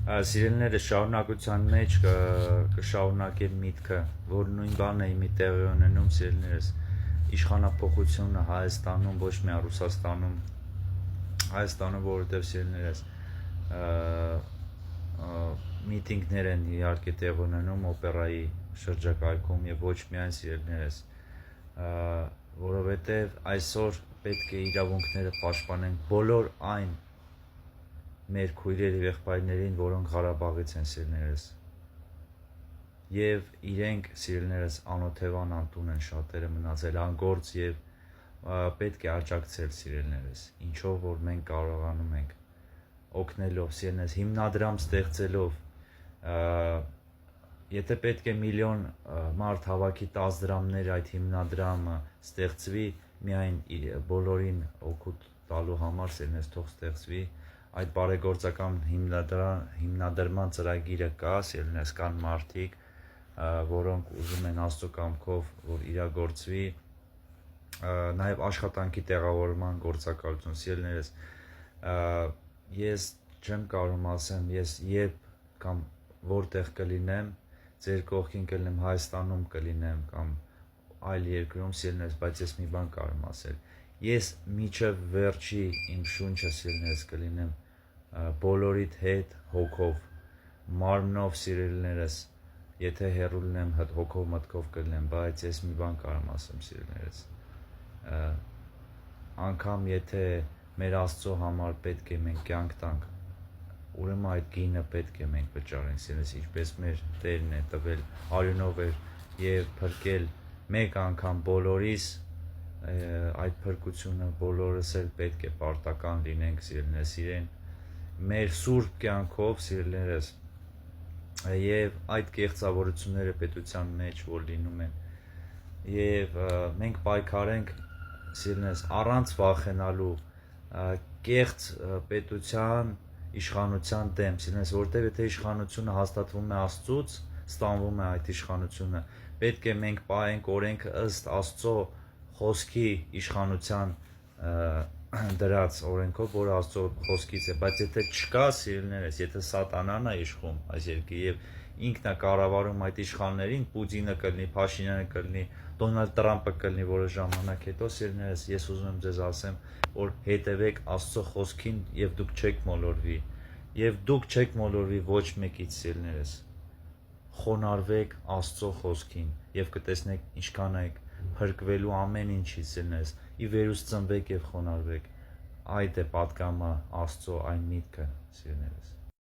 Սիրելիները շարունակության մեջ կշարունակեմ միտքը, որ նույն բանն է իմի տեղի ունենում, սիրելիներս, իշխանափոխությունը Հայաստանում, ոչ միայն Ռուսաստանում, Հայաստանում, որովհետև սիրելիներս միտինգներ են իհարկե տեղ ունենում օպերայի շրջակայքում եւ ոչ միայն սիրելիներս, որովհետև այսօր պետք է իրավունքները պաշտպանենք բոլոր այն մեր քույրեր եւ եղբայրներին, որոնք Ղարաբաղից են սիրելիներս, եւ իրենք սիրելիներս անօթևան անտուն են շատերը մնացել անգործ եւ պետք է աջակցել սիրելիներս, ինչով որ մենք կարողանում ենք օգնելով սիրելիներս հիմնադրամ ստեղծելով, եթե պետք է միլիոն մարդ հավաքի 10 դրամներ այդ հիմնադրամը ստեղծվի միայն բոլորին օգուտ տալու համար սիրելիներս թող ստեղծվի այդ բարեգործական հիմնադրման ծրագիրը կա, սիրելիներս կան մարդիկ, որոնք ուզում են Աստծո կամքով, որ իրագործվի, նաև աշխատանքի տեղավորման գործակալություն, սիրելիներս, ես չեմ կարող ասեմ, ես երբ կամ որտեղ կլինեմ, ձեր կողքին կլինեմ, Հայաստանում կլինեմ կամ այլ երկրում, սիրելիներս, բայց ես մի բան կարող ասել, ես մինչև վերջի իմ շունչը սիրելիներս կլինեմ բոլորիդ հետ հոգով, մարմնով սիրելիներս, եթե հեռու լինեմ հոգով մտքով կլինեմ, բայց ես մի բան կարող ասեմ սիրելիներս, անգամ եթե մեր Աստծո համար պետք է մենք կյանք տանք, ուրեմն այդ գինը պետք է մենք վճարենք, սիրելիներս, ինչպես մեր Տերն է տվել արյունով եւ փրկել մեկ անգամ բոլորիս այդ փրկությունը բոլորս էլ պետք է պարտական լինենք սիրելիներս իրեն մեր սուրբ կյանքով սիրելիներս եւ այդ կեղծավորությունները պետության մեջ որ լինում են եւ մենք պայքարենք սիրելիներս առանց վախենալու կեղծ պետության իշխանության դեմ սիրելիներս որտեղ եթե իշխանությունը հաստատվում է Աստծուց ստանվում է այդ իշխանությունը պետք է մենք պահենք օրենքը ըստ Աստծո խոսքի իշխանության դրած օրենքով, որ Աստծո խոսքից է, բայց եթե չկա սիրելիներս, եթե սատանան է իշխում այս երկրի եւ ինքն է կառավարում այդ իշխաններին, Պուտինը կլինի, Փաշինյանը կլինի, Դոնալդ Տրամպը կլինի որոշ ժամանակ հետո սիրելիներս, ես ուզում եմ ձեզ ասեմ, որ հետևեք Աստծո խոսքին եւ դուք չեք մոլորվի եւ դուք չեք մոլորվի ոչ մեկից սիրելիներս խոնարհվեք Աստծո խոսքին եւ կտեսնեք ինչքան եք փրկվելու ամեն ինչից սիրելիներս ի վերուս ծնվեք եւ խոնարհվեք այդ է պատգամը Աստծո այն միտքը սիրելիներս